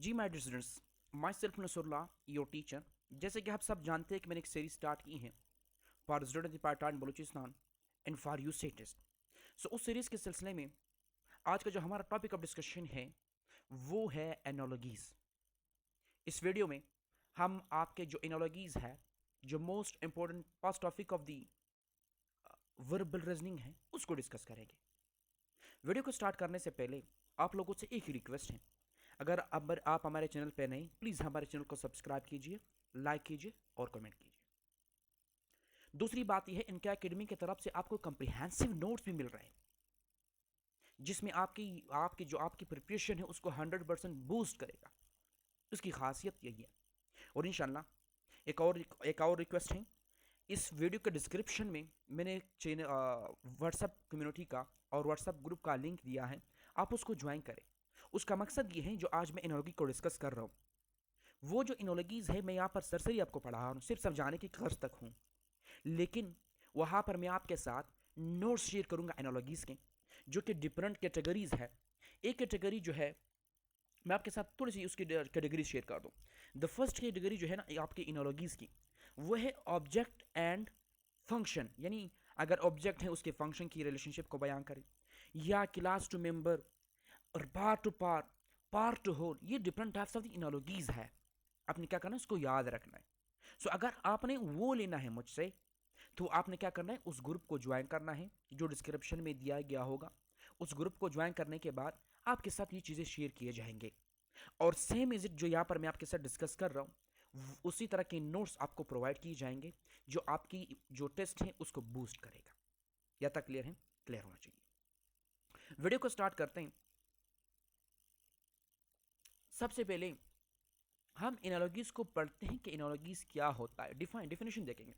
Ji my dear students, myself Nasrullah your teacher. जैसे कि आप सब जानते हैं कि मैंने एक सीरीज स्टार्ट की है for student Pakistan Balochistan and for you से टेस्ट। सो उस सीरीज के सिलसिले में आज का जो हमारा टॉपिक ऑफ डिस्कशन है वो है एनोलॉजीज। इस वीडियो में हम आपके जो एनोलॉजीज है, जो most important first topic of the verbal reasoning है, उसको डिस्कस करेंगे। वीडियो को स्टार्ट करने से पहले आप लोगों से एक ही रिक्वेस्ट है, अगर आप हमारे चैनल पर नहीं, प्लीज़ हमारे चैनल को सब्सक्राइब कीजिए, लाइक कीजिए और कमेंट कीजिए। दूसरी बात यह है, इनके एकेडमी की तरफ से आपको कंप्रिहेंसिव नोट्स भी मिल रहे हैं, जिसमें आपकी आपकी जो आपकी प्रिपरेशन है उसको 100% बूस्ट करेगा। उसकी खासियत यही है। और इंशाल्लाह एक और रिक्वेस्ट है, इस वीडियो के डिस्क्रिप्शन में मैंने चैनल व्हाट्सएप कम्युनिटी का और व्हाट्सएप ग्रुप का लिंक दिया है, आप उसको ज्वाइन करें। उसका मकसद ये है, जो आज मैं एनोलॉजी को डिस्कस कर रहा हूँ, वो जो एनोलॉजीज है मैं यहाँ पर सरसरी आपको पढ़ा रहा हूँ, सिर्फ समझाने की गर्ज तक हूँ, लेकिन वहाँ पर मैं आपके साथ नोट्स शेयर करूँगा एनोलॉजीज के, जो कि डिफरेंट कैटेगरीज है। एक कैटेगरी जो है, मैं आपके साथ थोड़ी सी उसकी कैटेगरी शेयर कर दूँ। द फर्स्ट कैटेगरी जो है ना आपकी इनोलॉजीज की, वो है ऑब्जेक्ट एंड फंक्शन, यानी अगर ऑब्जेक्ट है उसके फंक्शन की रिलेशनशिप को बयान करें, या क्लास टू मेंबर और part to part to whole, ये different types of the analogies है। आपने क्या करना है, उसको याद रखना है। सो अगर आपने वो लेना है मुझसे, तो आपने क्या करना है, उस ग्रुप को ज्वाइन करना है जो डिस्क्रिप्शन में दिया गया होगा। उस ग्रुप को ज्वाइन करने के बाद आपके साथ ये चीज़ें शेयर किए जाएंगे, और सेम इज इट जो यहाँ पर मैं आपके साथ डिस्कस कर रहा हूँ, उसी तरह के नोट्स आपको प्रोवाइड किए जाएंगे, जो आपकी जो टेस्ट है उसको बूस्ट करेगा। या तक क्लियर है? क्लियर होना चाहिए। वीडियो को स्टार्ट करते हैं। सबसे पहले हम एनालॉजीज को पढ़ते हैं कि एनालॉजीज क्या होता है। डिफिनेशन देखेंगे।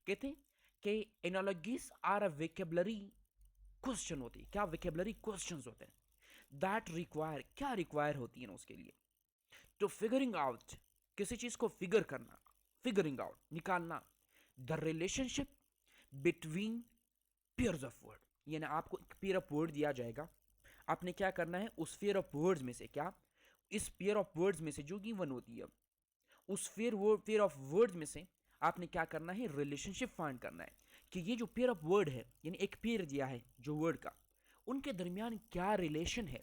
कहते हैं कि analogies are a vocabulary question होती है। क्या वेकेबलरी क्वेश्चंस होते हैं दैट रिक्वायर, क्या रिक्वायर होती है ना उसके लिए, टू फिगरिंग आउट, किसी चीज को फिगर करना, फिगरिंग आउट निकालना, the relationship between pairs of word, यानी आपको एक पेयर ऑफ वर्ड दिया जाएगा, आपने क्या करना है, उस पेयर ऑफ वर्ड्स में से, क्या इस पेयर ऑफ वर्ड्स में से जो गिवन होती है, उस पेयर ऑफ वर्ड्स में से आपने क्या करना है, रिलेशनशिप फाइंड करना है कि ये जो पेयर ऑफ वर्ड है, यानी एक पेयर दिया है जो वर्ड का, उनके दरमियान क्या रिलेशन है,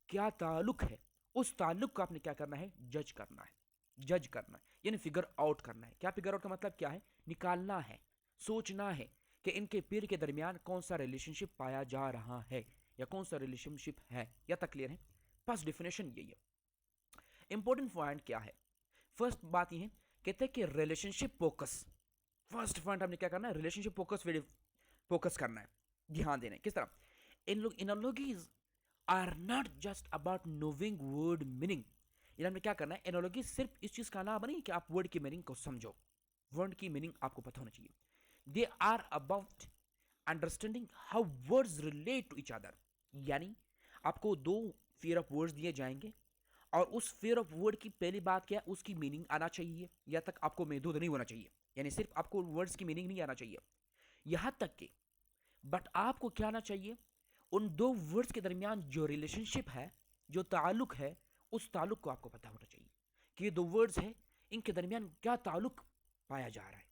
क्या ताल्लुक है, उस ताल्लुक को आपने क्या करना है, जज करना है। जज करना है यानी फिगर आउट करना है। क्या फिगर आउट का मतलब क्या है, निकालना है, सोचना है कि इनके पेयर के दरमियान कौन सा रिलेशनशिप पाया जा रहा है, या कौन सा रिलेशनशिप है। या तक क्लियर है? फर्स्ट डिफिनेशन यही है। इंपॉर्टेंट पॉइंट क्या है, फर्स्ट बात यह है, कहते हैं कि रिलेशनशिप फोकस। फर्स्ट पॉइंट हमने क्या करना है, रिलेशनशिप फोकस फोकस करना है, ध्यान देना है। किस तरह, analogies are not just about knowing word meaning. यानी हमने क्या करना है, एनालॉजी सिर्फ इस चीज का नाम नहीं कि आप वर्ड की मीनिंग को समझो, वर्ड की मीनिंग आपको पता होना चाहिए। They are about understanding how words relate to each other, यानी आपको दो पेयर ऑफ वर्ड्स दिए जाएंगे, और उस पेयर ऑफ वर्ड की पहली बात क्या है, उसकी मीनिंग आना चाहिए। या तक आपको महदूद नहीं होना चाहिए, यानी सिर्फ आपको वर्ड्स की मीनिंग नहीं आना चाहिए, यहां तक कि बट आपको क्या आना चाहिए, उन दो वर्ड्स के दरमियान जो रिलेशनशिप है, जो ताल्लुक है, उस ताल्लुक को आपको पता होना चाहिए कि ये दो वर्ड्स है, इनके दरमियान क्या ताल्लुक पाया जा रहा है,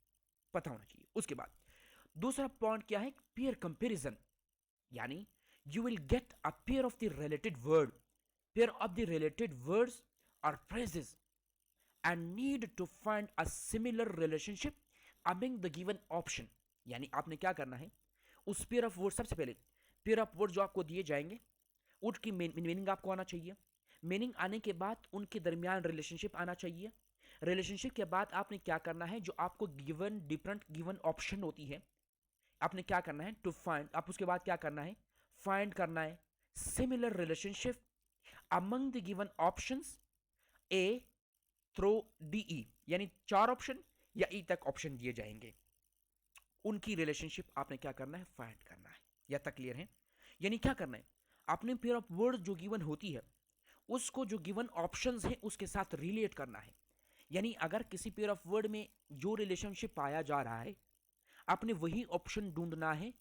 पता होना चाहिए। उसके बाद दूसरा पॉइंट क्या है, पेयर कंपैरिजन, यानी you will get a pair of the related word, pair of the related words or phrases, and need to find a similar relationship among the given option। यानी आपने क्या करना है, उस पेयर ऑफ वर्ड, सबसे पहले pair of word जो आपको दिए जाएंगे उनकी मीनिंग आपको आना चाहिए, मीनिंग आने के बाद उनके दरमियान रिलेशनशिप आना चाहिए, रिलेशनशिप के बाद आपने क्या करना है, जो आपको गिवन डिफरेंट गिवन ऑप्शन होती है, आपने क्या करना है, टू फाइंड, आप उसके बाद क्या करना है, फाइंड करना है similar relationship among the given options A through D E, यानी चार ऑप्शन या ई तक ऑप्शन दिए जाएंगे, उनकी रिलेशनशिप आपने क्या करना है, फाइंड करना है। या तक क्लियर है? यानी क्या करना है, आपने पेयर ऑफ वर्ड जो गिवन होती है उसको जो गिवन ऑप्शंस है उसके साथ रिलेट करना है। यानी अगर किसी पेयर ऑफ वर्ड में जो रिलेशनशिप पाया जा रहा है, आपने वही ऑप्शन ढूंढना है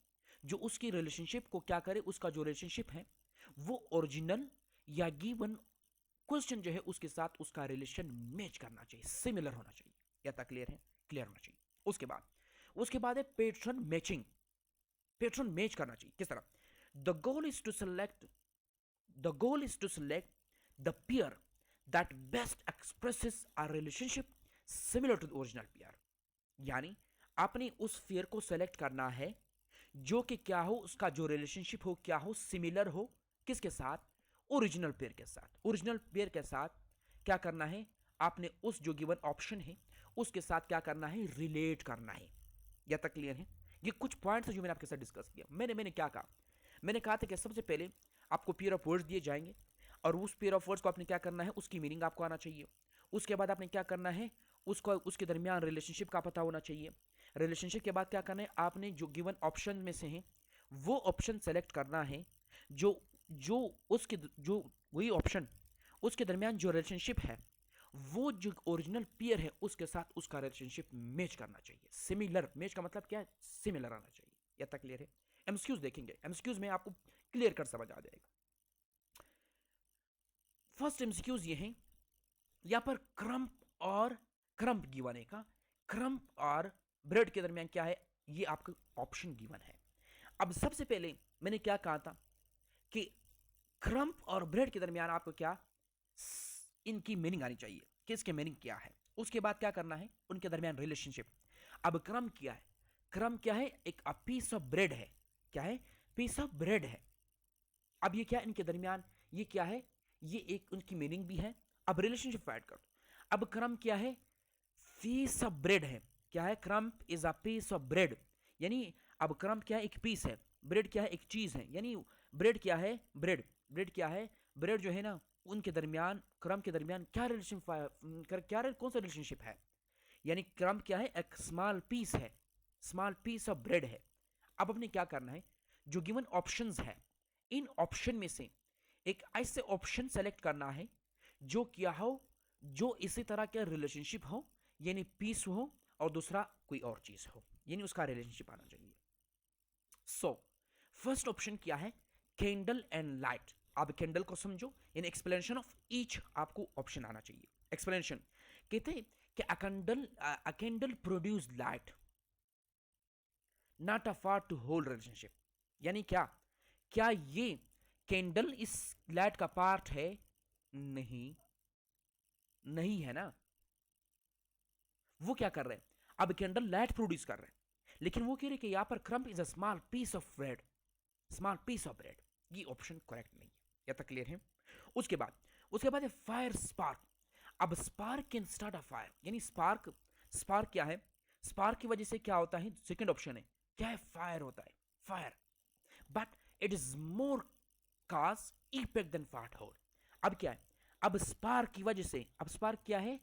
जो उसकी रिलेशनशिप को क्या करे, उसका जो रिलेशनशिप है वो ओरिजिनल या गिवन क्वेश्चन जो है उसके साथ उसका रिलेशन मैच करना चाहिए, सिमिलर होना चाहिए। या तक क्लियर है? क्लियर होना चाहिए। उसके बाद है पैटर्न मैचिंग। पैटर्न मैच करना चाहिए किस तरह? The goal is to select the goal is to select the pair that best expresses a relationship similar to the original pair. यानी आपने उस पेयर को सेलेक्ट करना है जो कि क्या हो, उसका जो रिलेशनशिप हो क्या हो, सिमिलर हो किसके साथ? ओरिजिनल पेयर के साथ। ओरिजिनल पेयर के साथ क्या करना है? आपने उस जो गिवन ऑप्शन है उसके साथ क्या करना है? रिलेट करना है। या तक क्लियर है? ये कुछ पॉइंट्स जो मैंने आपके साथ डिस्कस किया। मैंने क्या कहा? मैंने कहा था कि सबसे पहले आपको पेयर ऑफ वर्ड्स दिए जाएंगे और उस पेयर ऑफ वर्ड्स को आपने क्या करना है? उसकी मीनिंग आपको आना चाहिए। उसके बाद आपने क्या करना है? उसको उसके दरमियान रिलेशनशिप का पता होना चाहिए। रिलेशनशिप के बाद क्या करना है? आपने जो गिवन ऑप्शन में से है वो ऑप्शन सेलेक्ट करना है जो जो उसके जो वही ऑप्शन उसके दरमियान जो रिलेशनशिप है वो जो ओरिजिनल पेयर है उसके साथ उसका रिलेशनशिप मैच करना चाहिए। सिमिलर, मैच का मतलब क्या है? सिमिलर आना चाहिए। या तक क्लियर है? एमसीक्यूज देखेंगे, एमसीक्यूज में आपको क्लियर कर समझ आ जाएगा। फर्स्ट एमसीक्यूज ये है, यहां पर क्रम्प गिवन है का, क्रम्प और ब्रेड के दरमियान क्या है? ये आपका ऑप्शन गिवन है। अब सबसे पहले मैंने क्या कहा था कि क्रम्प और ब्रेड के दरमियान आपको क्या इनकी मीनिंग आनी चाहिए कि इसके मीनिंग क्या है। उसके बाद क्या करना है? उनके दरमियान रिलेशनशिप। अब क्रम्प क्या है? क्रम्प क्या है? एक पीस ऑफ ब्रेड है। क्या है? पीस ऑफ ब्रेड है। अब ये क्या इनके दरमियान, ये क्या है? ये एक उनकी मीनिंग भी है। अब रिलेशनशिप ऐड कर दो। अब क्रम्प क्या है? पीस ऑफ ब्रेड है। क्या है? Crumb is a piece of bread. यानी अब क्रम्प क्या है? एक पीस है। ब्रेड क्या है? एक चीज है। यानी ब्रेड क्या है? ब्रेड क्या है? ब्रेड जो है ना उनके दरमियान, क्रम्प के दरमियान क्या रिलेशन, कौन सा रिलेशनशिप है? यानी क्रम्प क्या है? एक स्मॉल पीस है, स्मॉल पीस ऑफ ब्रेड है। अब अपने क्या करना है? जो गिवन ऑप्शंस है इन ऑप्शन में से एक ऐसे ऑप्शन सेलेक्ट करना है जो क्या हो, जो इसी तरह का रिलेशनशिप हो, यानी पीस हो और दूसरा कोई और चीज हो, यानी उसका रिलेशनशिप आना चाहिए। सो फर्स्ट ऑप्शन क्या है? Candle and light. अब कैंडल को समझो, यानी एक्सप्लेनेशन ऑफ ईच आपको ऑप्शन आना चाहिए। एक्सप्लेनेशन कहते हैं कि a candle produce light not a part to whole relationship. यानी क्या? क्या ये कैंडल इस लाइट का पार्ट है? नहीं, नहीं है ना। वो क्या कर रहे हैं? अब कैंडल लाइट प्रोड्यूस कर रहे हैं, लेकिन वो कह रहे कि यहां पर crumb is a small piece of bread, small piece of bread. ये ऑप्शन करेक्ट नहीं है। या तक क्लियर है? उसके बाद है फायर स्पार्क। अब spark can start a fire, यानी स्पार्क क्या है? स्पार्क की वजह से क्या होता है? सेकंड ऑप्शन है क्या है? फायर होता है, fire. But it is more cause effect than part whole. अब क्या है? अब स्पार्क की वजह से, अब स्पार्क क्या है?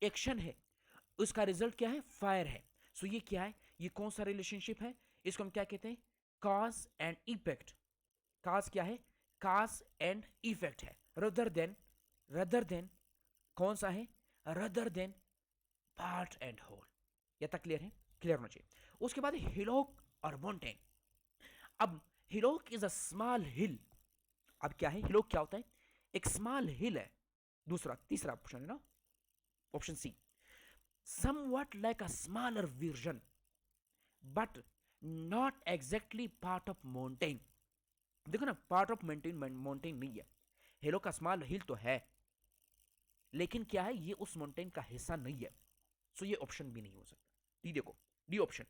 एक्शन है, उसका रिजल्ट क्या है? फायर है। सो ये क्या है? ये कौन सा रिलेशनशिप है? इसको हम क्या कहते हैं? Cause and effect. कॉज क्या है? कॉज एंड इफेक्ट है, रदर देन कौन सा है? Rather than part and whole. या तक क्लियर है? क्लियर होना चाहिए। उसके बाद हिलॉक और माउंटेन। अब हिलॉक इज अ स्मॉल हिल। अब क्या है? हिलॉक क्या होता है? एक स्मॉल हिल है। तीसरा ऑप्शन है ना, option C, somewhat like a smaller version but not exactly part of mountain। देखो ना, पार्ट ऑफ माउंटेन नहीं है। हेलो का स्मॉल हिल तो है, लेकिन क्या है? ये उस माउंटेन का हिस्सा नहीं है। सो ये ऑप्शन भी नहीं हो सकता। डी देखो, डी ऑप्शन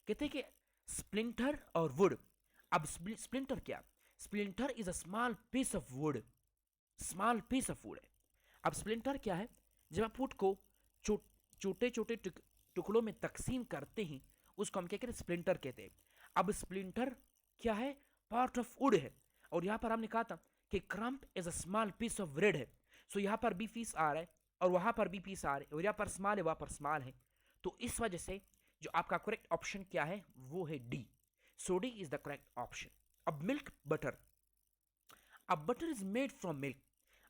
कहते हैं कि स्प्लिंटर और वुड। अब स्प्लिंटर क्या? Splinter is a small piece of wood, small piece of wood है। अब स्प्लिंटर क्या है? जब आप वुड को छोटे छोटे टुकड़ों में तकसीम करते हैं उसको हम क्या कहते हैं? स्प्लिंटर कहते हैं। अब स्प्लिंटर क्या है? पार्ट ऑफ वुड है। और यहां पर हमने कहा था कि crumb is a small piece of wood है। सो यहां पर भी पीस आ रहा है और वहां पर भी पीस आ रहा है, और यहां पर स्मॉल है वहां पर स्मॉल है। तो इस वजह से जो आपका करेक्ट ऑप्शन क्या है? वो है D. So D is the correct option. अब मिल्क बटर। अब butter is made from milk.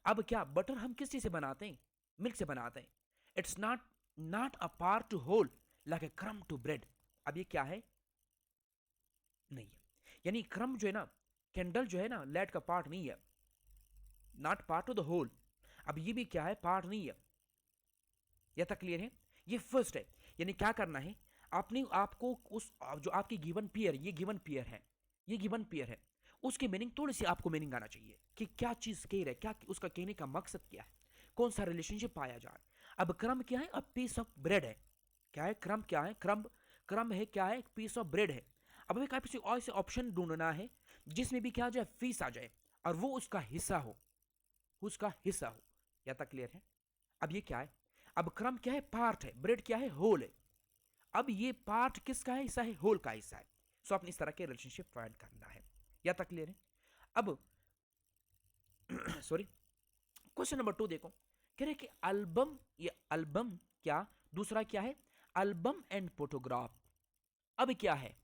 अब क्या बटर हम किस चीज से बनाते हैं? मिल्क से बनाते हैं। It's not a part to whole like a crumb to bread. अब ये क्या है? नहीं है। यानी क्रम जो है ना, कैंडल जो है ना, लेड का पार्ट नहीं है, not part of the whole. अब ये भी क्या है, पार्ट नहीं है। यह तक क्लियर है? ये फर्स्ट है, यानी क्या करना है, आपने आपको उस जो आपकी गिवन पेयर, ये गिवन पेयर है, ये गिवन पेयर है, उसकी मीनिंग थोड़ी सी आपको मीनिंग आना चाहिए कि क्या चीज कह रहा है, क्या उसका कहने का मकसद क्या है, कौन सा रिलेशनशिप पाया जा रहा है। अब क्रम क्या है, अ पीस ऑफ ब्रेड है। क्या है क्रम, क्या है क्रम, क्रम है क्या है, एक पीस ऑफ ब्रेड है। अब हमें किसी और से ऑप्शन ढूंढना है जिसमें भी क्या आ जाए, फीस आ जाए, और वो उसका हिस्सा हो, उसका हिस्सा हो। या तक क्लियर है? अब ये क्या है, अब क्रम क्या है, पार्ट है, ब्रेड क्या है, होल है। अब ये पार्ट किसका है, हिस्सा है, होल का हिस्सा है। सो आपने इस तरह के रिलेशनशिप फाइंड करना है। या तक क्लियर है? अब सॉरी, क्वेश्चन नंबर 2 देखो, कह रहे कि एल्बम, ये एल्बम क्या, दूसरा क्या है, एल्बम एंड फोटोग्राफ। अब क्या है,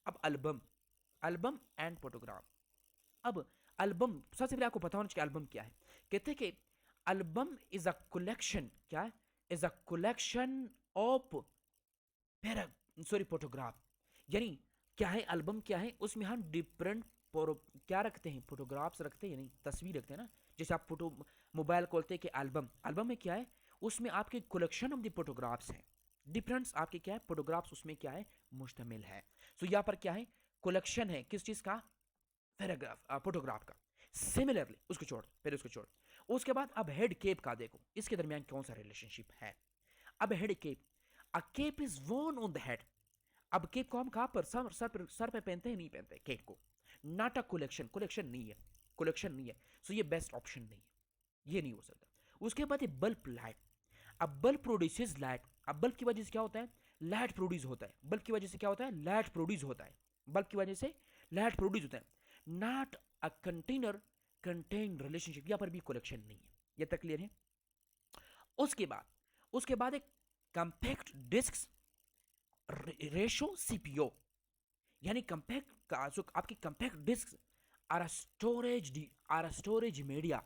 अब एल्बम, एल्बम एंड फोटोग्राफ। अब एल्बम, सबसे पहले आपको पता होना चाहिए एल्बम क्या है। कहते हैं कि एल्बम इज अ कलेक्शन, क्या है, is a collection of para, sorry photograph. यानी क्या है एल्बम, क्या है, उसमें हम डिफरेंट क्या रखते हैं, फोटोग्राफ्स रखते हैं, यानी तस्वीर रखते हैं ना। जैसे आप फोटो मोबाइल खोलते हैं कि एल्बम, एल्बम में क्या है, उसमें आपके कलेक्शन ऑफ द फोटोग्राफ्स हैं, डिफरेंट आपके क्या है फोटोग्राफ्स उसमें क्या है, मुश्तमिल है। सो यहाँ पर क्या है, कलेक्शन है किस चीज का, पैराग्राफ, फोटोग्राफ का। सिमिलरली उसको छोड़, पहले उसको छोड़, उसके बाद अब हेड केप का देखो, इसके दरमियान कौन सा रिलेशनशिप है। अब head cap, a cap is worn on the head. अब केप को हम कहां पर, सर पे पहनते हैं, नहीं पहनते केप को। नॉट अ कलेक्शन, कलेक्शन नहीं है, कलेक्शन नहीं है। सो ये बेस्ट ऑप्शन नहीं है, ये नहीं हो सकता। उसके बाद ये बल्ब लाइट, अब बल्ब प्रोड्यूसेस लाइट। अब बल्ब की वजह से क्या होता है, लाइट प्रोड्यूस होता है। बल्ब की वजह से क्या होता है, लाइट प्रोड्यूस होता है। बल्ब की वजह से लाइट प्रोड्यूस होता है। Not a container contain relationship, यहां पर भी कलेक्शन नहीं है। ये तक क्लियर है? उसके बाद एक कंपैक्ट डिस्क रेशो सीपीओ, यानी कंपैक्ट का जो आपकी compact disc are a storage media,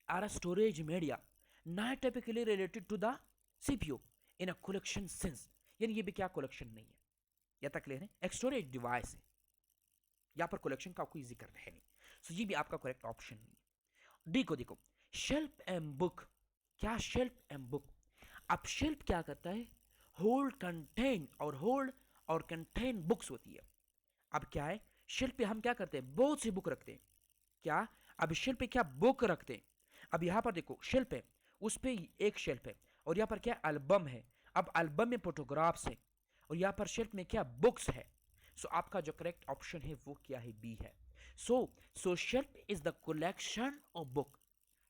are a storage media not typically related to the CPU in a collection sense. यानी ये भी क्या कलेक्शन नहीं है। या तक क्लियर है? एक स्टोरेज डिवाइस है, यहां पर कलेक्शन का कोई जिक्र है नहीं। सो ये भी आपका करेक्ट ऑप्शन नहीं है। डी को देखो, शेल्फ एंड बुक। क्या शेल्फ एंड बुक, अब शेल्फ क्या करता है, होल्ड कंटेन, और होल्ड और कंटेन बुक्स होती है। अब क्या है, शेल्फ पे हम क्या करते हैं, बहुत सी बुक रखते हैं। क्या, अब शेल्फ पे क्या, बुक रखते हैं। अब यहां पर देखो शेल्फ है, उस पे एक शेल्फ है, और यहां पर क्या, एल्बम है। अब एल्बम में फोटोग्राफ्स है, और यहां पर शेल्फ में क्या, बुक्स है। सो आपका जो करेक्ट ऑप्शन है वो क्या है, बी है। So so shelf is the collection of book,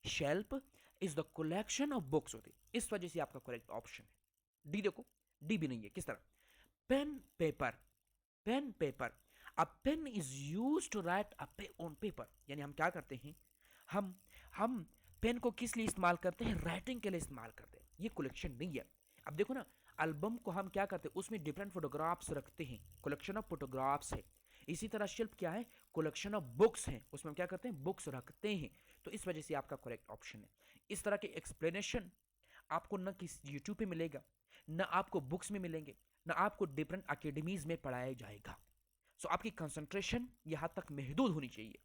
shelf is the collection of books होती है, इस वजह से आपका करेक्ट ऑप्शन है। डी देखो, डी भी नहीं है, किस तरह, pen paper, pen paper. A pen is use to write on paper, यानी हम क्या करते हैं, हम हम पेन को किस लिए इस्तेमाल करते हैं, राइटिंग के लिए इस्तेमाल करते हैं। ये कलेक्शन नहीं है। अब देखो ना, एल्बम को हम क्या करते हैं, उसमें डिफरेंट फोटोग्राफ्स रखते हैं, कलेक्शन ऑफ फोटोग्राफ्स है। इसी तरह शेल्फ क्या है, कलेक्शन ऑफ बुक्स है, उसमें हम क्या करते हैं, बुक्स रखते हैं। तो इस वजह से आपका करेक्ट ऑप्शन है। इस तरह के एक्सप्लेनेशन आपको न किस यूट्यूब पे मिलेगा, न आपको बुक्स में मिलेंगे, न आपको डिफरेंट अकेडमीज में पढ़ाया जाएगा। सो आपकी कंसंट्रेशन यहाँ तक महदूद होनी चाहिए।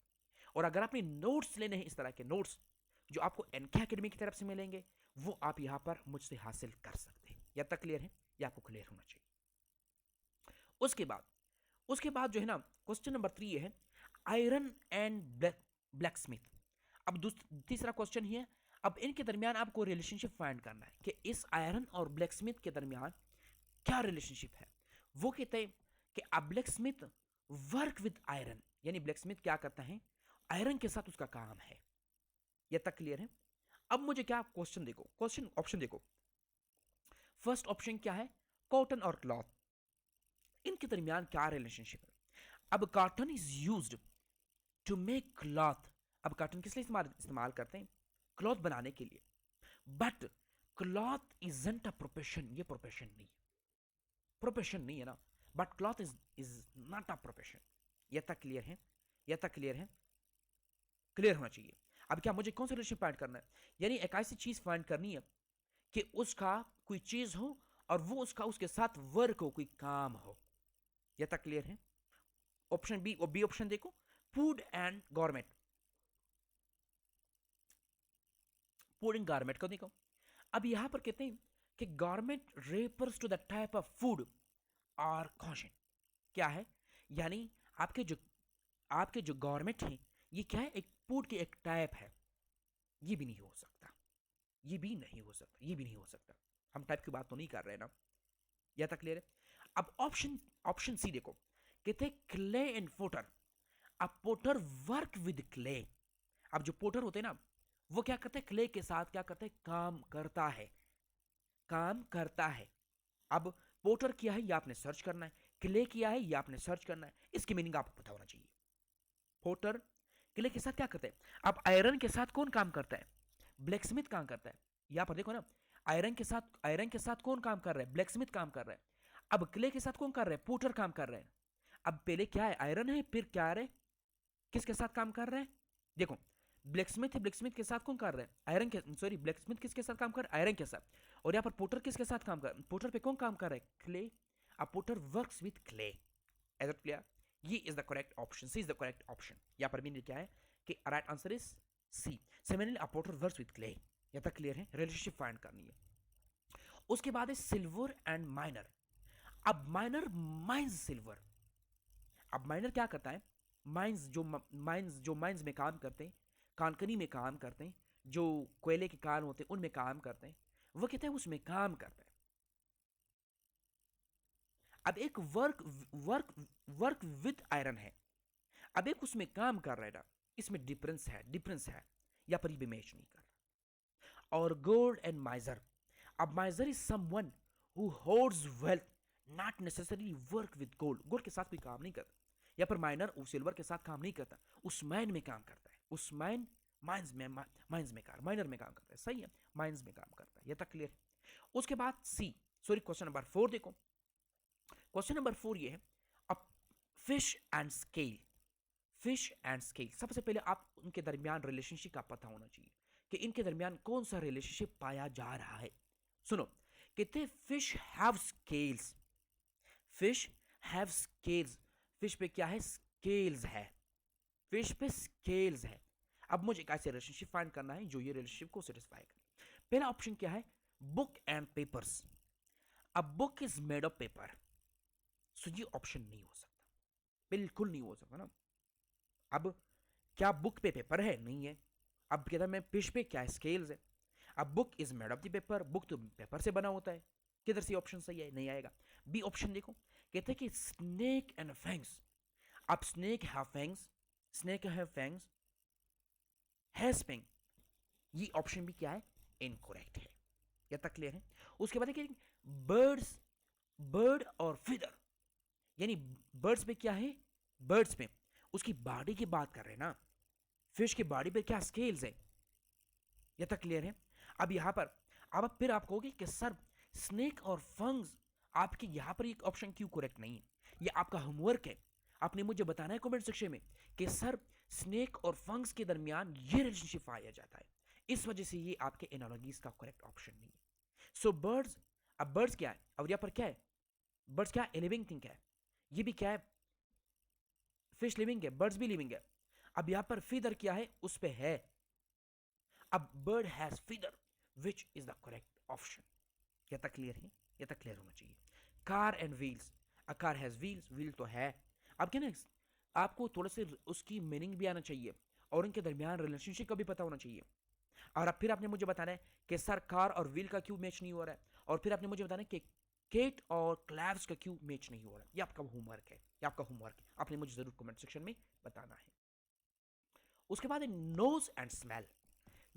और अगर आपने नोट्स लेने हैं, इस तरह के नोट्स जो आपको एनके अकेडमी की तरफ से मिलेंगे, वो आप यहाँ पर मुझसे हासिल कर सकते हैं। यह तक क्लियर है? यह आपको क्लियर होना चाहिए। उसके बाद जो है ना, क्वेश्चन नंबर 3 है, आयरन एंड ब्लैक स्मिथ। अब तीसरा क्वेश्चन ही है। अब इनके दरमियान आपको रिलेशनशिप फाइंड करना है कि इस आयरन और ब्लैक स्मिथ के दरमियान क्या रिलेशनशिप है। वो कहते हैं कि अब black Smith work with iron, यानी ब्लैक स्मिथ क्या करता है, आयरन के साथ उसका काम है। ये तक क्लियर है? अब मुझे क्या क्वेश्चन देखो, क्वेश्चन ऑप्शन देखो। फर्स्ट ऑप्शन क्या है, कॉटन और क्लॉथ, इनके दरमियान क्या रिलेशनशिप है। अब cotton is used to make cloth, अब कॉटन किस लिए इस्तेमाल करते हैं, क्लॉथ बनाने के लिए। But cloth isn't a profession, ये प्रोफेशन नहीं है, प्रोफेशन नहीं है ना। But cloth is not a profession. यह तक क्लियर है? यह तक क्लियर है? क्लियर होना चाहिए। अब क्या मुझे कौन सा रिलेशन फाइंड करना है, यानी एक ऐसी चीज फाइंड करनी है कि उसका कोई चीज हो और वो उसका उसके साथ वर्क हो, कोई काम हो। यह तक क्लियर है? ऑप्शन बी, और बी ऑप्शन देखो, food and government. Food garment को देखो, अब यहां पर कहते हैं कि garment refers to the type of food और कॉशन। क्या है, यानी आपके जो गवर्नमेंट है, ये क्या है, एक फूड की एक टाइप है। ये भी नहीं हो सकता, ये भी नहीं हो सकता, ये भी नहीं हो सकता। हम टाइप की बात तो नहीं कर रहे ना, यह तक क्लियर है। अब ऑप्शन ऑप्शन सी देखो, कहते क्ले एंड पोटर। अब पोटर वर्क विद क्ले। अब जो पोटर होते हैं ना, वो क्या करते हैं, क्ले के साथ क्या करते हैं, काम करता है, काम करता है। अब पोटर किया है, ये आपने सर्च करना है, क्ले किया है, ये आपने सर्च करना है। इसकी मीनिंग आपको पता होना चाहिए। पोटर क्ले के साथ क्या करते हैं। अब आयरन के साथ कौन काम करता है, ब्लैक काम करता है। यहां पर देखो ना, आयरन के साथ कौन काम कर रहा है, ब्लैक काम कर रहा है। अब क्ले के साथ कौन कर रहा है, पोटर काम कर रहे हैं। अब पहले क्या है, आयरन है, फिर क्या है, किसके साथ काम कर रहे हैं, देखो ब्लैक है, ब्लैक के साथ कौन कर रहा है, आयरन के, सॉरी ब्लैक किसके साथ काम कर रहा है, आयरन के साथ। और यहाँ पर पोटर किसके साथ काम कर रहा है, पोटर पे कौन काम कर रहा है, क्ले। अब potter works with clay. Is it clear, ये is the correct option, C is the correct option. यहाँ पर मीनिंग क्या है कि right answer is C. Similarly a potter works with clay. यहाँ तक क्लियर है, रिलेशनशिप फाइंड करनी है। उसके बाद है सिल्वर एंड माइनर। अब माइनर माइंस सिल्वर। अब माइनर क्या करता है, माइंस में काम करते हैं, कानकनी में काम करते हैं, जो कोयले के कान होते हैं उनमें काम करते हैं, वो कहते हैं उसमें काम करता है। अब एक work work work with iron है, अब एक उसमें काम कर रहा है ना, इसमें डिफरेंस है, या पर भी मैच नहीं कर रहा। और गोल्ड एंड माइजर। अब miser is someone who holds wealth, not necessarily work with gold. Gold के साथ कोई काम नहीं करता। या पर माइनर सिल्वर के साथ काम नहीं करता, उस माइन में काम करता है, उस माइनर में काम करता है, सही है, माइंस में काम करता है। ये तक क्लियर है। उसके बाद सी, सॉरी क्वेश्चन नंबर 4 देखो। क्वेश्चन नंबर 4 ये है, अब fish and scale. Fish and scale, सबसे पहले आप उनके दरमियान रिलेशनशिप का पता होना चाहिए कि इनके दरमियान कौन सा रिलेशनशिप पाया जा रहा है। सुनो, कहते fish have scales, fish have scales. Fish पे क्या है, स्केल्स है, फिश पे स्केल्स है। अब मुझे एक ऐसे रिलेशनशिप फाइंड करना है जो ये रिलेशनशिप को सेटिस्फाई करे। पहला ऑप्शन क्या है, बुक एंड पेपर्स। अब book is made of paper, so ये ऑप्शन नहीं हो सकता, बिल्कुल नहीं हो सकता ना। अब क्या बुक पे पेपर है, नहीं है। अब कहता मैं फिश पे क्या स्केल्स है। अब book is made of the paper, book तो पेपर से बना होता है, किधर से ऑप्शन सही है, नहीं आएगा। बी ऑप्शन देखो, कहते हैं कि स्नेक एंड फैंग्स। अब snake have fangs, snake have fangs, has fang, ये ऑप्शन भी क्या है, इनकरेक्ट है। यह तक क्लियर है। उसके बाद है बर्ड्स, बर्ड और फिदर, यानी बर्ड्स पे क्या है, बर्ड्स पे उसकी बॉडी की बात कर रहे हैं ना, फिश की बॉडी पे क्या स्केल्स है। यह तक क्लियर है। अब यहां पर अब फिर आप कहोगे कि सर स्नेक और फंग्स, आपके यहां पर एक ऑप्शन क्यों करेक्ट नहीं है, ये आपका होमवर्क है, आपने मुझे बताना है कमेंट सेक्शन में कि सर स्नेक और फंग्स के दरमियान ये रिलेशनशिप पाया जाता है, इस वजह से ये आपके एनालॉजीज का करेक्ट ऑप्शन नहीं है। सो बर्ड्स, अब बर्ड्स क्या है, और यहां पर क्या है, बर्ड्स क्या है, लिविंग थिंग है, ये भी क्या है, फिश लिविंग है, बर्ड्स भी लिविंग है। अब यहां पर फीदर क्या है, उस पे है। अब bird has feather, which is the correct option. यह तक क्लियर है, यह तक क्लियर होना चाहिए। Car and wheels, a car has wheels, wheel तो है। अब क्या ना, आपको थोड़ा से उसकी मीनिंग भी आना चाहिए और उनके दरमियान रिलेशनशिप का भी पता होना चाहिए। और अब फिर आपने मुझे बताना है कि सर कार और व्हील का क्यों मैच नहीं हो रहा है, और फिर आपने मुझे बताना है कि केट और क्लैव्स का क्यों मैच नहीं हो रहा है। ये आपका होमवर्क है, ये आपका होमवर्क है, आपने मुझे जरूर कमेंट सेक्शन में बताना है। उसके बाद है nose and smell,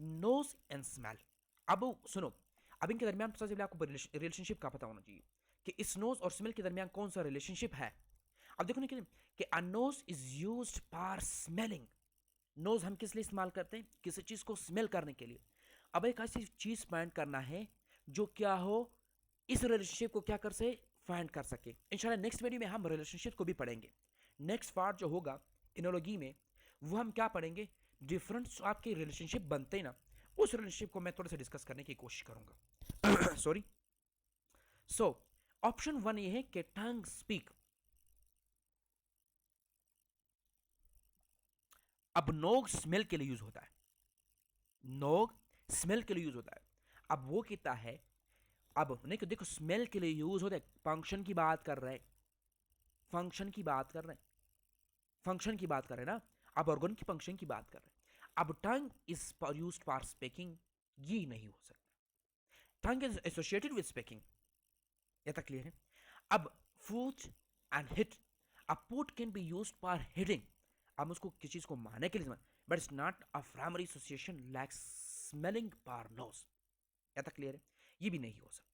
nose and smell. अब सुनो, अब इनके दरमियान सबसे पहले आपको रिलेशनशिप का पता होना चाहिए कि इस नोज और स्मेल के दरमियान कौन सा रिलेशनशिप है। अब देखो ना कि a nose is used for smelling. Nose हम किस लिए इस्तेमाल करते हैं, किसी चीज को स्मेल करने के लिए। अब एक ऐसी चीज फाइंड करना है जो क्या हो, इस रिलेशनशिप को क्या कर से फाइंड कर सके। इंशाल्लाह नेक्स्ट वीडियो में हम रिलेशनशिप को भी पढ़ेंगे। नेक्स्ट पार्ट जो होगा इनोलॉजी में, वो हम क्या पढ़ेंगे, डिफरेंट आपके रिलेशनशिप बनते हैं ना, उस रिलेशनशिप को मैं थोड़ा सा डिस्कस करने की कोशिश करूंगा। सॉरी। सो ऑप्शन 1 ये है कि टंग स्पीक। अब नोग स्मेल के लिए यूज होता है, नोग स्मेल के लिए यूज होता है। अब वो कहता है, अब नहीं देखो स्मेल के लिए यूज होता है, फंक्शन की बात कर रहे हैं, फंक्शन की बात कर रहे हैं, फंक्शन की बात कर रहे हैं ना, अब ऑर्गन की फंक्शन की बात कर रहे हैं। अब tongue is used for speaking, ये नहीं हो सकता। Tongue is associated with speaking, ये तक क्लियर है। अब फूट एंड हिट, अब foot can be used for hitting, अब उसको किसी चीज को मारने के लिए, but it's not a primary association like smelling for nose, ये तक क्लियर है, ये भी नहीं हो सकता।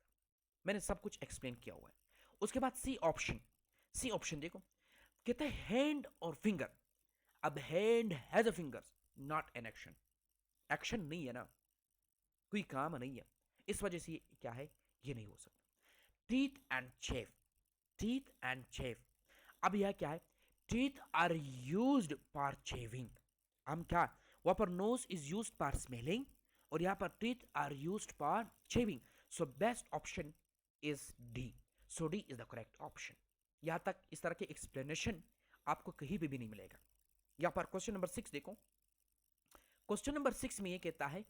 मैंने सब कुछ एक्सप्लेन किया हुआ है। उसके बाद सी ऑप्शन, सी ऑप्शन देखो, कहते हैं हैंड और फिंगर। अब hand has a fingers, not an action, action नहीं है ना, कोई काम नहीं है, इस वजह से क्या है, ये नहीं हो सकता। Teeth and shave, teeth and shave, अब यह क्या है, teeth are used for shaving, हम क्या, वहां पर nose is used for smelling और यहां पर teeth are used for shaving, so best option is D, so D is the correct option. यहां तक इस तरह के एक्सप्लेनेशन आपको कहीं पे भी नहीं मिलेगा। यहां पर क्वेश्चन नंबर 6 देखो, क्वेश्चन नंबर 6 में ये कहता है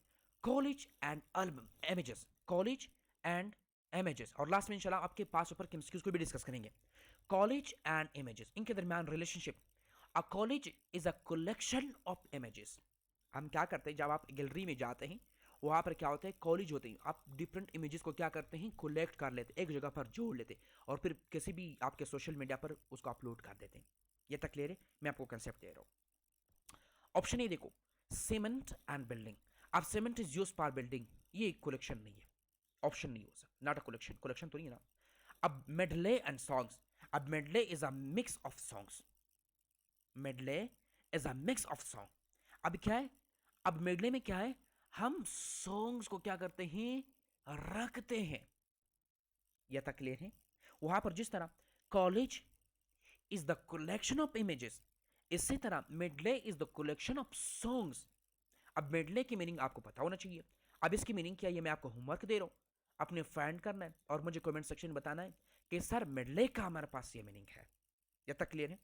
college and album images, college and images, और लास्ट में इंशाल्लाह आपके पास ऊपर केमिस्ट्री को भी डिस्कस करेंगे। कॉलेज एंड इमेजेस, इनके दरमियान relationship, a college is a collection of images. हम क्या करते हैं, जब आप गैलरी में जाते हैं, वहां पर क्या होता है, कॉलेज होते हैं, आप डिफरेंट इमेजेस को क्या करते हैं, कलेक्ट कर लेते हैं, एक जगह पर जोड़ लेते हैं और फिर किसी भी आपके सोशल मीडिया पर उसको अपलोड कर देते हैं। ये तक क्लियर है, मैं आपको कंसेप्ट दे रहा हूँ। ऑप्शन ए देखो, सीमेंट एंड बिल्डिंग, अब cement is used for building, ये कलेक्शन नहीं है, ऑप्शन नहीं हो सकता, नॉट अ कलेक्शन, कलेक्शन तो नहीं है ना। अब मेडले एंड सॉन्ग्स, अब medley is a mix of songs, medley is a mix of song, अब क्या है, अब मेडले में क्या है, हम सॉन्ग्स को क्या करते हैं, रखते हैं, यह तक क्लियर है। वहां पर जिस तरह college is the collection of images, इसी तरह medley is the collection of songs. अब मेडले की मीनिंग आपको पता होना चाहिए, अब इसकी मीनिंग क्या है, ये मैं आपको होमवर्क दे रहा हूं, अपने फाइंड करना है और मुझे कमेंट सेक्शन में बताना है कि सर मेडले का हमारे पास ये मीनिंग है। यह तक क्लियर है।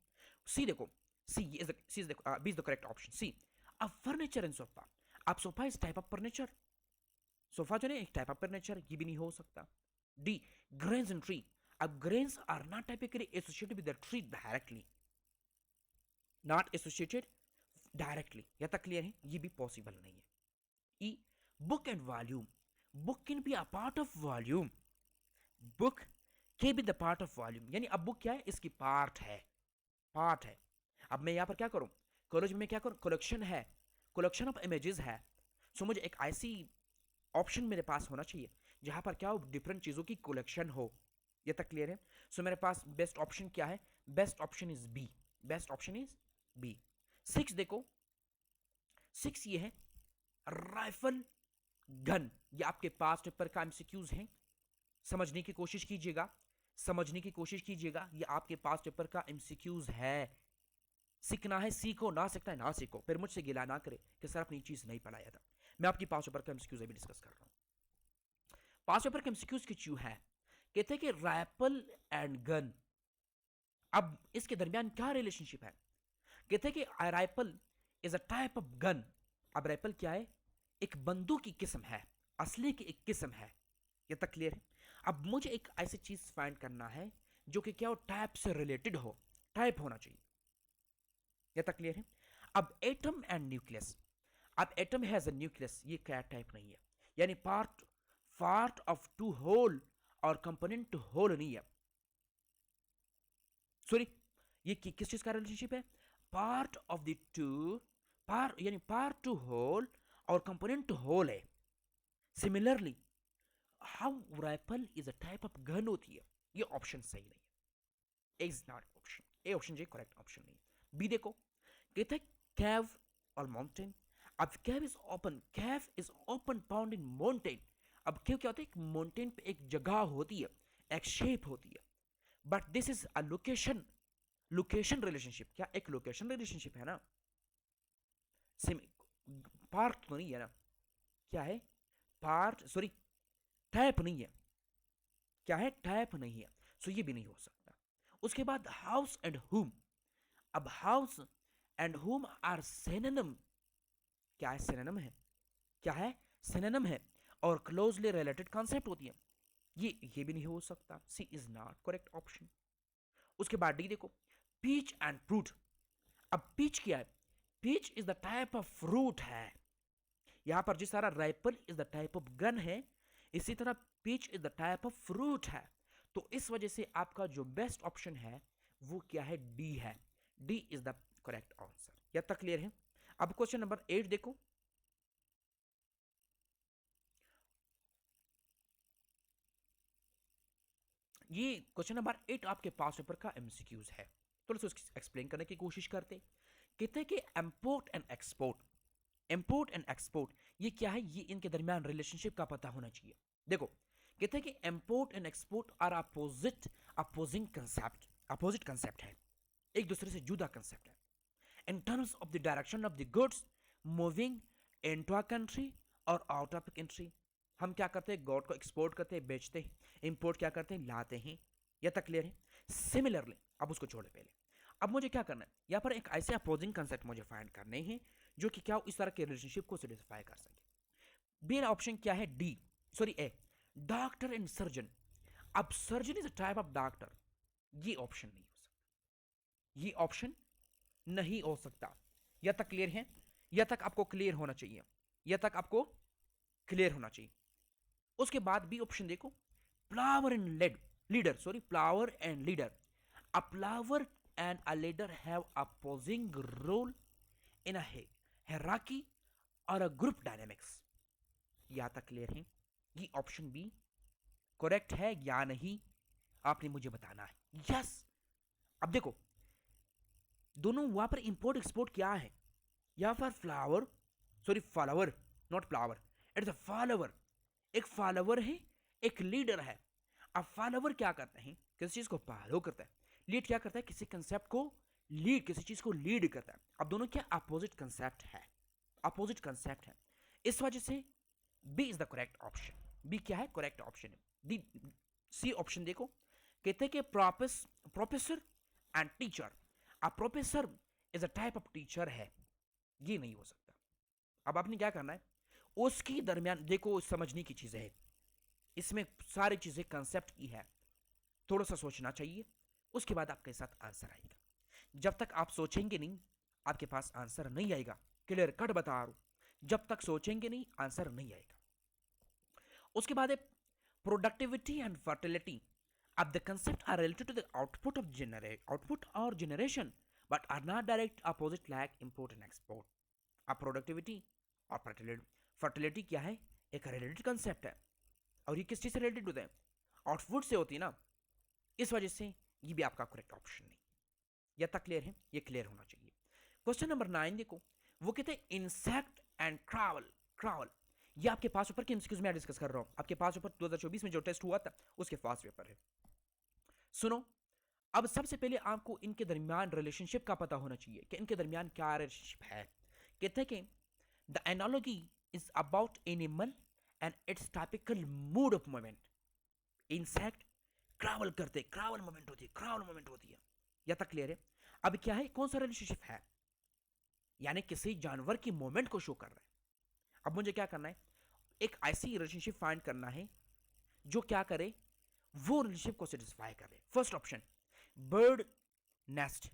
सी देखो, B is the correct option, C a furniture in sofa, अब sofa is type of furniture, sofa जो है एक टाइप ऑफ फर्नीचर, ये भी नहीं हो सकता। डी ग्रेन्स इन ट्री, अब grains are not typically associated with the tree directly, not associated directly, यह तक क्लियर है, ये भी पॉसिबल नहीं है। E book and volume, book can be a part of volume, book can be the part of volume, यानी अब book क्या है, इसकी पार्ट है, पार्ट है। अब मैं यहां पर क्या करूं, कॉलेज में क्या करूं, कलेक्शन है, कलेक्शन ऑफ इमेजेस है, सो मुझे एक ऐसी ऑप्शन मेरे पास होना चाहिए जहां पर क्या हो, डिफरेंट चीजों की कलेक्शन हो। ये तक क्लियर है। सो मेरे पास बेस्ट ऑप्शन क्या है, best option is B, best option is B. 6 देखो, 6 ये है राइफल गन, ये आपके पास पेपर का एमसीक्यूज है, समझने की कोशिश कीजिएगा, समझने की कोशिश कीजिएगा, ये आपके पास पेपर का एमसीक्यूज है। सीखना है सीखो, ना सीखना है ना सीखो, फिर मुझसे गिला ना करे कि सर अपनी चीज नहीं पढ़ाया था। मैं आपकी पास पेपर का एमसीक्यूज अभी डिस्कस कर रहा हूं। पास पेपर के एमसीक्यूज की चू है, कहते हैं कि राइफल एंड गन, अब इसके दरमियान क्या रिलेशनशिप है, कहते हैं कि rifle is a type of gun, अब राइफल क्या है, एक बंदूक की किस्म है, असली की एक किस्म है। ये तक क्लियर है। अब मुझे एक ऐसी चीज फाइंड करना है जो कि क्या हो, टाइप से रिलेटेड हो, टाइप होना चाहिए। ये तक क्लियर है। अब एटम एंड न्यूक्लियस, अब एटम हैज अ न्यूक्लियस, ये क्या टाइप नहीं है, यानी part part of to whole और कंपोनेंट टू होल नहीं है, सॉरी, ये किस चीज का रिलेशनशिप है, part of the to, part यानी पार्ट टू होल और कंपोनेंट टू होल है। Similarly how rifle is a type of gun होती है, ये ऑप्शन सही नहीं है, is not option A, option J correct option नहीं है। बी देखो, कहते हैं कैव और माउंटेन, अब cave is open, cave is open found in mountain, अब कैव क्या होता है, एक माउंटेन पे एक जगह होती है, एक शेप होती है, but this is a location, location relationship, क्या एक लोकेशन रिलेशनशिप है ना, सेम पार्ट तो नहीं है ना, क्या है, पार्ट सॉरी टाइप नहीं है, क्या है, टाइप नहीं है, सो ये भी नहीं हो सकता। उसके बाद हाउस एंड होम, अब house and home are synonym, क्या है, सिनोनिम है, क्या है, सिनोनिम है और क्लोजली रिलेटेड कॉन्सेप्ट होती है। ये भी नहीं हो सकता, C is not correct option. उसके बाद डी देखो, पीच एंड फ्रूट। अब पीच क्या है? Peach is the type of fruit है। यहां पर जिस तरह rifle is the type of gun है, इसी तरह peach is the type of fruit है। तो इस वजह से आपका जो बेस्ट ऑप्शन है वो क्या है? डी है। D is the correct answer. यह तक क्लियर है? अब क्वेश्चन नंबर 8 देखो। ये क्वेश्चन नंबर 8 आपके पास पेपर का एमसीक्यूज है, थोड़ा सा उसकी एक्सप्लेन करने की कोशिश करते। कहते हैं कि import and export, import and export ये क्या है? ये इनके दरमियान रिलेशनशिप का पता होना चाहिए। देखो, कहते हैं कि import and export are opposite concept है, एक दूसरे से जुदा कंसेप्ट है। In terms of the direction of the goods moving into a country और आउट ऑफ कंट्री। हम क्या करते हैं? गॉड को एक्सपोर्ट करते हैं, बेचते हैं। इंपोर्ट क्या करते हैं? लाते हैं। यह तक क्लियर है? सिमिलरली, अब उसको छोड़े पहले, अब मुझे क्या करना है? यहां पर एक ऐसे अपोजिंग कंसेप्ट मुझे फाइंड करने हैं जो कि क्या इस तरह के रिलेशनशिप को सेटिस्फाई कर सके। मेरा ऑप्शन क्या है? D, sorry A, doctor and surgeon. अब surgeon is a type of doctor, ये ऑप्शन नहीं हो सकता, ये ऑप्शन नहीं हो सकता। यह तक क्लियर है? यह तक आपको क्लियर होना चाहिए, यह तक आपको क्लियर होना चाहिए। उसके बाद बी ऑप्शन देखो, flower and leader, sorry, flower and leader. A flower and a leader have opposing role in a hierarchy और अ ग्रुप डायनेमिक्स। यहां तक क्लियर है? ये ऑप्शन बी करेक्ट है या नहीं, आपने मुझे बताना है। यस। अब देखो, दोनों वहां पर इंपोर्ट एक्सपोर्ट क्या है? यहां पर flower, sorry flower, not flower, it's a follower. एक फॉलोवर है, एक लीडर है। अब फॉलोवर क्या करते हैं? किसी चीज को फॉलो करता है। लीड क्या करता है? किसी कंसेप्ट को लीड, किसी चीज को लीड करता है। अब दोनों क्या अपोजिट कंसेप्ट है, अपोजिट कंसेप्ट है। इस वजह से B is the correct option. B क्या है? करेक्ट ऑप्शन है। दी सी ऑप्शन देखो, कहते हैं कि professor and teacher. A professor is a type of teacher है, ये नहीं हो सकता। अब आपने क्या करना है? उसकी दरमियान देखो, समझने की चीजें है, इसमें सारी चीजें कंसेप्ट की है, थोड़ा सा सोचना चाहिए, उसके बाद आपके साथ आंसर आएगा। जब तक आप सोचेंगे नहीं, आपके पास आंसर नहीं आएगा। क्लियर कट बता रहा हूं, जब तक सोचेंगे नहीं आंसर नहीं आएगा। उसके बाद है प्रोडक्टिविटी एंड फर्टिलिटी। अब the concept are related to the output और generation, but are not direct opposite like import and export. अब प्रोडक्टिविटी और फर्टिलिटी क्या है? एक रिलेटेड कंसेप्ट है, और ये किस चीज से रिलेटेड होते हैं? आउटपुट से होती है ना। इस वजह से ये भी आपका करेक्ट ऑप्शन नहीं। यह तक क्लियर है? ये क्लियर होना चाहिए। क्वेश्चन नंबर 9 देखो, वो कहते हैं इंसेक्ट एंड ट्रैवल। ये आपके पास ऊपर के एमसीक्यूज में डिस्कस कर रहा हूं, आपके पास ऊपर 2024 में जो टेस्ट हुआ था उसके पास पेपर है। सुनो, अब सबसे पहले आपको इनके दरमियान रिलेशनशिप का पता होना चाहिए कि इनके दरमियान क्या रिलेशनशिप है। कहते हैं कि the analogy is about animal and it's typical mood of moment. Insect travel करते, ट्रैवल मोमेंट होती है। यह तक क्लियर है? अब क्या है? कौन सा रिलेशनशिप है? यानी किसी जानवर की मोमेंट को शो कर रहा है। अब मुझे क्या करना है? एक ऐसी रिलेशनशिप फाइंड करना है जो क्या करे? वो रिलेशनशिप को सेटिस्फाई करे। First option, bird nest.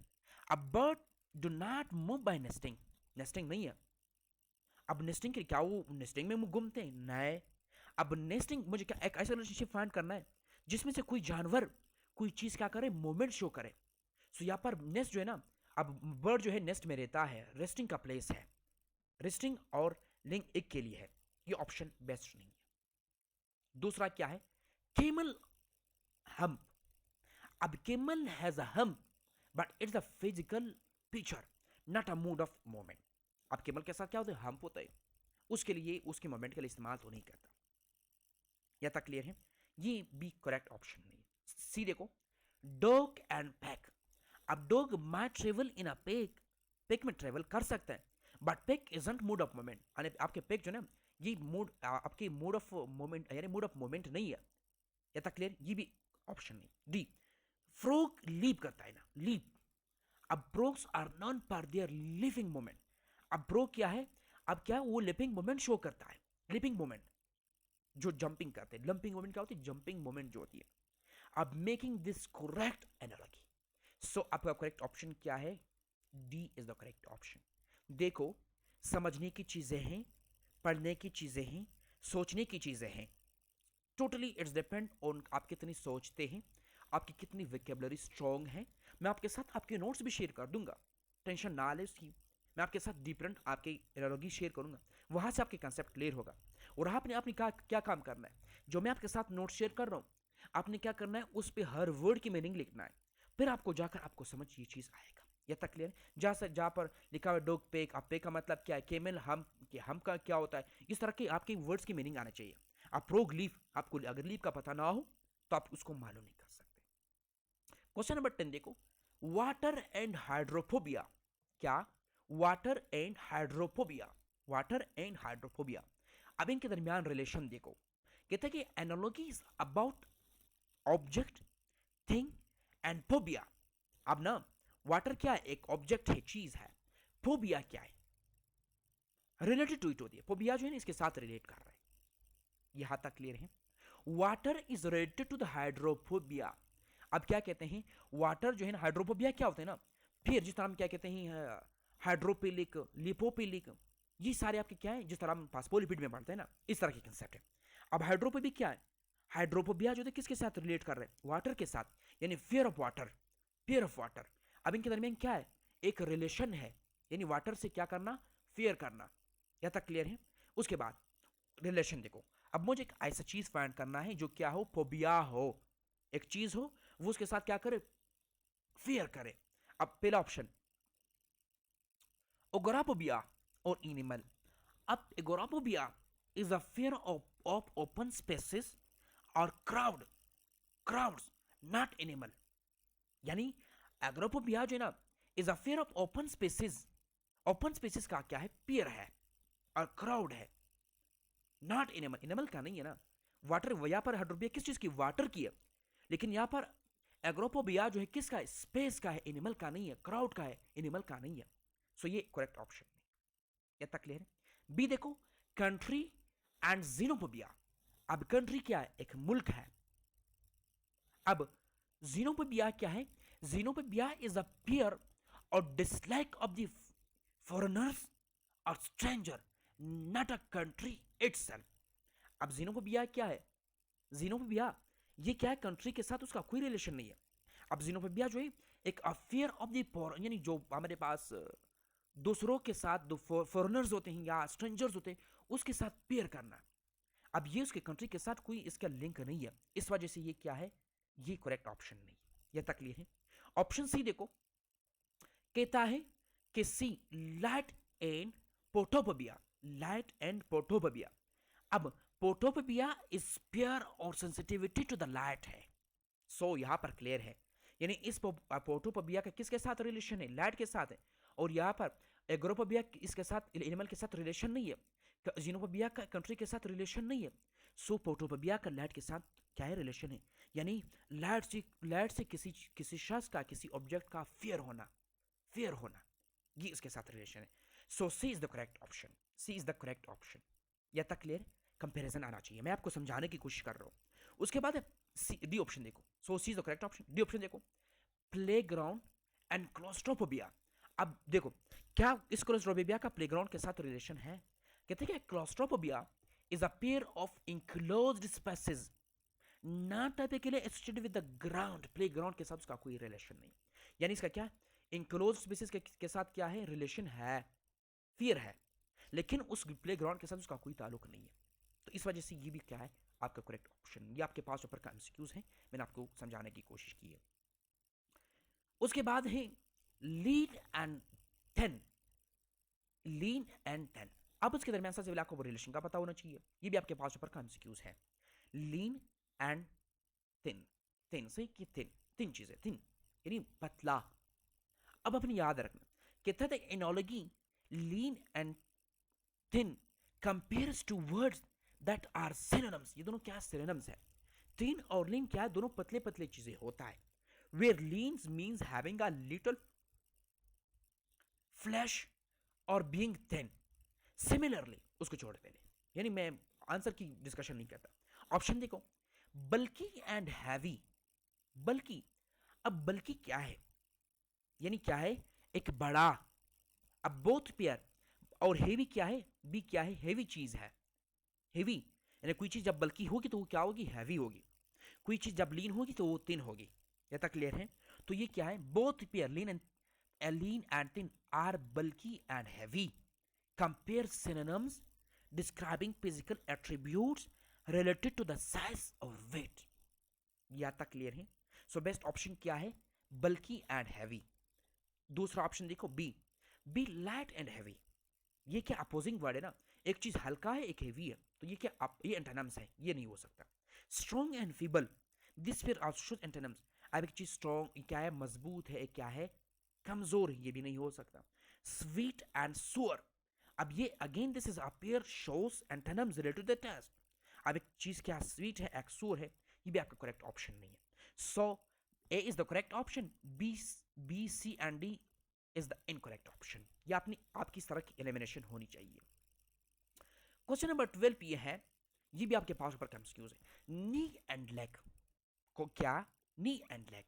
अब bird do not move by nesting, nesting नहीं है। अब नेस्टिंग के क्या वो नेस्टिंग में घूमते हैं? नहीं। अब नेस्टिंग, मुझे क्या एक ऐसा रिलेशनशिप फाइंड करना है जिसमें से कोई जानवर, कोई चीज क्या करे? मूवमेंट शो करे। सो यहाँ पर नेस्ट जो है ना, अब बर्ड जो है नेस्ट में रहता है, रेस्टिंग का प्लेस है, रेस्टिंग और लिंग एक के लिए है। ये ऑप्शन बेस्ट नहीं है। दूसरा क्या है? Camel hump. अब camel has a hump but it's a physical feature, not a mood of moment. अब केमल के साथ क्या होता है? हम्प होता है, उसके लिए उसके मोमेंट के लिए इस्तेमाल तो नहीं करता। यह तक क्लियर है? ये भी करेक्ट ऑप्शन नहीं। सी देखो, डॉग एंड पैक। अब dog might travel in a pack, pack में ट्रेवल कर सकता है, but pack isn't mood of moment. यानी आपके पैक जो ना, ये मूड आपके मूड ऑफ मोमेंट, यानी मूड ऑफ मोमेंट नहीं है। यह तक क्लियर? ये भी ऑप्शन नहीं। डी, फ्रॉग लीप करता है ना, लीप। अब frogs are known for their living moment. अब फ्रॉग क्या है? अब क्या वो लिविंग मोमेंट शो करता है, लिपिंग मोमेंट जो जंपिंग करते हैं, लंपिंग मोमेंट क्या होती है, जंपिंग मोमेंट जो होती है। अब मेकिंग दिस करेक्ट एनालॉजी, सो आपका करेक्ट ऑप्शन क्या है, D is the correct option. देखो, समझने की चीजें हैं, पढ़ने की चीजें हैं, सोचने की चीजें हैं, टोटली इट्स डिपेंड ऑन आप कितनी सोचते हैं, आपकी कितनी विकेबलरी स्ट्रॉन्ग है। मैं आपके साथ आपके नोट्स भी शेयर कर दूंगा, टेंशन ना ले उसकी। मैं आपके साथ डिफरेंट आपके एनालॉजी शेयर करूंगा, वहां से आपके कंसेप्ट क्लियर होगा। और आपने आपने क्या काम करना है, जो मैं आपके साथ नोट शेयर कर रहा हूं, आपने क्या करना है, उस पर हर वर्ड की मीनिंग लिखना है, फिर आपको जाकर आपको समझ ये चीज आएगा। यह तक क्लियर है? जहां पर लिखा हुआ डॉग पेक, आप पे का मतलब क्या है, केमल हम, कि हम का क्या होता है, इस तरह के आपके वर्ड्स की मीनिंग आना चाहिए। आप रोग लीफ, आपको अगर लीफ का पता ना हो तो आप उसको मालूम नहीं कर सकते। क्वेश्चन नंबर 10 देखो, वाटर एंड हाइड्रोफोबिया। क्या? Water and hydrophobia, water and hydrophobia. अब इनके दरमियान रिलेशन देखो, कहते हैं कि analogy is about object, thing and phobia. अब ना, वाटर क्या है, एक ऑब्जेक्ट है, चीज है। फोबिया क्या है, रिलेटेड टू इट होती है। फोबिया जो है ना, इसके साथ रिलेट कर रहा है। यहां तक क्लियर है? Water is related to the hydrophobia. अब क्या कहते हैं, वाटर जो है ना, हाइड्रोफोबिया क्या होता है ना, फिर जिस तरह हम क्या कहते हैं, हाइड्रोपिलिक, लिपोपिलिक, ये सारे आपके क्या है, जिस तरह हम फास्फोलिपिड में पढ़ते हैं ना, इस तरह के कंसेप्ट है। अब हाइड्रोफोबिक क्या है, हाइड्रोफोबिया जो है किसके साथ रिलेट कर रहे हैं, वाटर के साथ, यानी fear of water, fear of water. अब इनके दरमियान क्या है, एक रिलेशन है, यानी वाटर से क्या करना, फियर करना। यह तक क्लियर है? उसके बाद रिलेशन देखो, अब मुझे एक ऐसा चीज फाइंड करना है जो क्या हो, फोबिया हो, एक चीज हो वो उसके साथ क्या करे, फियर करे। अब पहला ऑप्शन, ओगोराफोबिया और एनिमल। अब agoraphobia is a fear of open spaces और क्राउड्स, नॉट एनिमल। यानी एग्रोफोबिया जो है ना, is a fear of open spaces, open spaces का क्या है, फियर है, और क्राउड है, नॉट एनिमल, एनिमल का नहीं है ना। वाटर, यहां पर हाइड्रोफोबिया किस चीज की, वाटर की है, लेकिन यहां पर एग्रोफोबिया जो है किसका है, स्पेस का है, एनिमल का नहीं है, क्राउड का है, एनिमल का नहीं है। सो ये करेक्ट ऑप्शन है। ये तक क्लियर है? बी देखो, कंट्री एंड जीनोफोबिया। अब कंट्री क्या है, एक मुल्क है। अब जीनोफोबिया क्या है, जीनोफोबिया इज अ फियर और डिसलाइक ऑफ द फॉरेनर्स और stranger, not a country itself. अब जीनोफोबिया क्या है, जीनोफोबिया ये क्या है, कंट्री के साथ उसका कोई रिलेशन नहीं है। अब जीनोफोबिया जो है एक अफेयर ऑफ द, यानी जो हमारे पास दूसरों के साथ जो फॉरेनर्स होते हैं या स्ट्रेंजर्स होते हैं, उसके साथ पेयर करना। अब ये उसके कंट्री के साथ कोई इसका लिंक नहीं है, इस वजह से ये क्या है, ये करेक्ट ऑप्शन नहीं। ये तक क्लियर है? ऑप्शन सी देखो, कहता है कि सी, लाइट एंड पोटोफोबिया, लाइट एंड पोटोफोबिया। अब पोटोफोबिया इज फियर और सेंसिटिविटी टू द लाइट है। सो यहां पर क्लियर है, यानी इस पोटोफोबिया का किसके साथ रिलेशन है, लाइट के साथ है। और यहां पर एग्रोफोबिया इसके साथ, एनिमल के साथ रिलेशन नहीं है। जीनोफोबिया का कंट्री के साथ रिलेशन नहीं है। सो पोटोफोबिया का लाइट के साथ क्या है, रिलेशन है। यानी लाइट से किसी शख्स का, किसी ऑब्जेक्ट का फियर होना, ये इसके साथ रिलेशन है। So C is the correct option, C is the correct option. यह तक क्लियर? कंपैरिजन आना चाहिए, मैं आपको समझाने की कोशिश कर रहा हूं। उसके बाद डी ऑप्शन देखो, so C is the correct option. D option देखो, प्लेग्राउंड एंड क्लॉस्ट्रोफोबिया। अब देखो, क्या इस क्लॉस्ट्रोफोबिया का प्लेग्राउंड के साथ रिलेशन है? कहते हैं कि claustrophobia is a pair of enclosed spaces, not typically associated with the ground. Playground के साथ उसका कोई रिलेशन नहीं, यानी इसका क्या, इनक्लोज स्पेसेस के साथ क्या है, रिलेशन है, फियर है, लेकिन उस प्लेग्राउंड के साथ उसका कोई ताल्लुक नहीं है। तो इस वजह से ये भी क्या है, आपका करेक्ट ऑप्शन। ये आपके पास ऊपर का एमसीक्यूज है, मैंने आपको समझाने की कोशिश की है। उसके बाद है लीन and thin, lean and thin. अब उसके दरमियान सबसे पहले आपको वो रिलेशन का पता होना चाहिए, ये भी आपके पास ऊपर का एमसीक्यूज है। लीन एंड थिन, थिन से कि थिन, थिन चीजें, थिन यानी पतला। अब अपनी याद रखना, कहता था analogy lean and thin compares two words that are synonyms. ये दोनों क्या सिनोनिम्स है, थिन और लीन क्या है, दोनों पतले पतले चीजें होता है। Where lean means having a little flesh और बीइंग थिन। सिमिलरली, उसको छोड़ पहले, यानी मैं आंसर की डिस्कशन नहीं करता। ऑप्शन देखो, बल्कि एंड हैवी। बल्कि, अब बल्कि क्या है, यानी क्या है, एक बड़ा। अब बोथ पेयर, और हेवी क्या है, बी क्या है, हेवी चीज है। हेवी यानी कोई चीज जब बल्कि होगी तो वो क्या होगी, हैवी होगी। कोई चीज जब लीन होगी तो वो थिन होगी। ये तक क्लियर है? तो ये क्या है, both pair lean and thin are bulky and heavy. Compare synonyms describing physical attributes related to the size और वेट। यहां तक क्लियर है? सो बेस्ट ऑप्शन क्या है, बल्कि एंड हैवी। दूसरा ऑप्शन देखो, B, B light and heavy. ये क्या अपोजिंग वर्ड है ना, एक चीज हल्का है एक हेवी है, तो ये क्या ये एंटोनिम्स है, ये नहीं हो सकता। स्ट्रॉन्ग एंड फीबल, दिस फिर आल्सो एंटोनिम्स। अब एक चीज स्ट्रॉन्ग क्या है, मजबूत है, एक क्या है, कमजोर है, ये भी नहीं हो सकता। स्वीट एंड सुअर, अब ये again this is a pair shows antonyms related to the taste. अब एक चीज क्या स्वीट है, एक सुअर है, ये भी आपका करेक्ट ऑप्शन नहीं है। So A is the correct option, B C and D is the incorrect option. ये अपनी आपकी इस तरह की एलिमिनेशन होनी चाहिए। क्वेश्चन नंबर 12 ये है, ये भी आपके पास ऊपर कंफ्यूज है। नी एंड लेग को क्या, नी एंड लेग।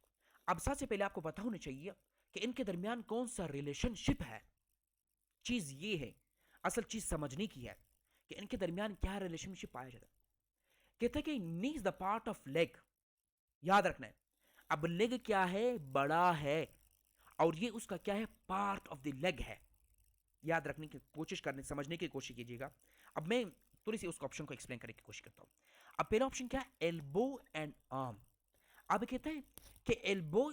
अब सबसे पहले आपको पता होना चाहिए कि इनके दरमियान कौन सा रिलेशनशिप है। चीज ये है, असल चीज समझने की है कि इनके दरमियान क्या रिलेशनशिप पाया जाता है। कहते हैं कि knee is the part of leg, याद रखना है। अब लेग क्या है, बड़ा है, और ये उसका क्या है, पार्ट ऑफ द लेग है। याद रखने की कोशिश करने, समझने की कोशिश कीजिएगा। अब मैं थोड़ी सी उस ऑप्शन को एक्सप्लेन करने की कोशिश करता हूं। अब पहला ऑप्शन क्या है, एल्बो एंड आर्म। अब कहते हैं कि elbow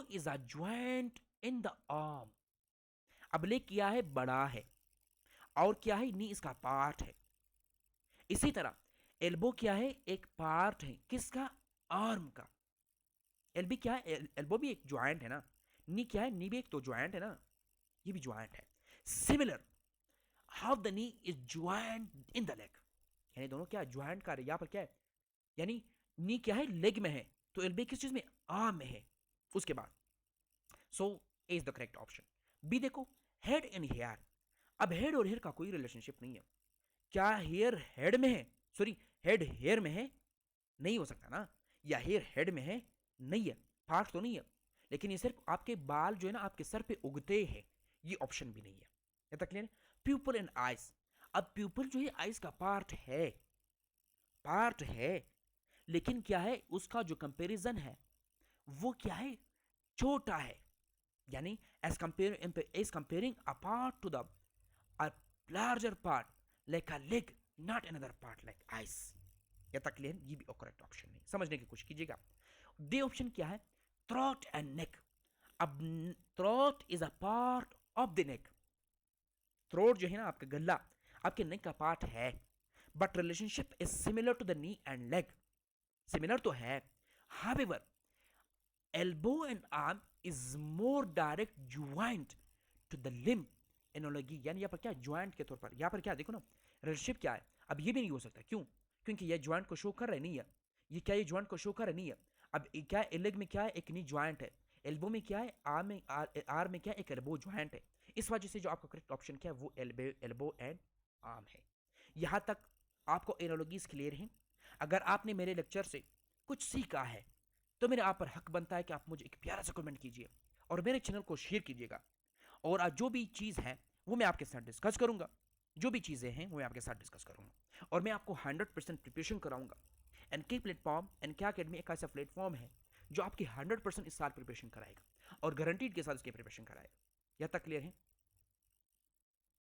is a joint in the arm. अब ले क्या है, बड़ा है, और क्या है, नी इसका पार्ट है। इसी तरह एल्बो क्या है, एक पार्ट है किसका, आर्म का। एल्बी क्या है, एल्बो भी एक ज्वाइंट है ना। नी क्या है, नी भी एक तो ज्वाइंट है ना, ये भी ज्वाइंट है। Similar, how the knee is joint in the leg, यानी दोनों क्या ज्वाइंट कर, यहां पर क्या है, यानी नी क्या है, लेग में है, तो एल्बे किस चीज में, आर्म में है। उसके बाद so A is the correct option. B देखो, हेड एंड हेयर। अब हेड और हेयर का कोई रिलेशनशिप नहीं है। क्या हेयर हेड में है, सॉरी हेड हेयर में है, नहीं हो सकता ना। या हेयर हेड में है, नहीं है, पार्ट तो नहीं है। लेकिन ये सिर्फ आपके बाल जो है ना आपके सर पे उगते हैं, ये ऑप्शन भी नहीं है। ये तक क्लियर है? Pupil and eyes. अब प्यूपल जो है आइज का पार्ट है, पार्ट है, लेकिन क्या है, उसका जो कंपैरिजन है वो क्या है, छोटा है। यानी as comparing a part to the a larger part like a leg, not another part like eyes. ये तक क्लियर? ये भी करेक्ट ऑप्शन नहीं, समझने की कोशिश कीजिएगा। डी ऑप्शन क्या है, थ्रोट एंड नेक। अब throat is a part of the neck. Throat जो है ना आपका गला, आपके नेक का पार्ट है, but relationship is similar to the knee and leg. Similar तो है, however elbow and arm is more direct joint to the limb analogy. यानी यहाँ पर क्या ज्वाइंट के तौर पर, यहाँ पर क्या देखो ना, रिलेशनशिप क्या है। अब ये भी नहीं हो सकता, क्यों, क्योंकि ये ज्वाइंट को शो कर रहा नहीं है। ये क्या, ये ज्वाइंट को शो कर रहा नहीं है। अब क्या है, लेग में क्या है, एक नी ज्वाइंट है। एल्बो में क्या है, आर में क्या है, एक एल्बो ज्वाइंट है। इस वजह से जो आपका करेक्ट ऑप्शन क्या है, वो एल्बो एंड आर्म है। यहां तक आपको एनोलॉजीज क्लियर हैं? अगर आपने मेरे लेक्चर से कुछ सीखा है तो मेरे आप पर हक बनता है कि आप मुझे एक प्यारा सा कमेंट कीजिए और मेरे चैनल को शेयर कीजिएगा। और आज जो भी चीज़ है वो मैं आपके साथ डिस्कस करूंगा, जो भी चीज़ें हैं वो मैं आपके साथ डिस्कस करूंगा, और मैं आपको 100% प्रिपरेशन कराऊंगा। एनके प्लेटफॉर्म, एनके अकेडमी एक ऐसा प्लेटफॉर्म है जो आपकी 100% इस साल प्रिपरेशन कराएगा और गारंटीड के साथ इसकी प्रिपरेशन कराएगा। यह तक क्लियर है?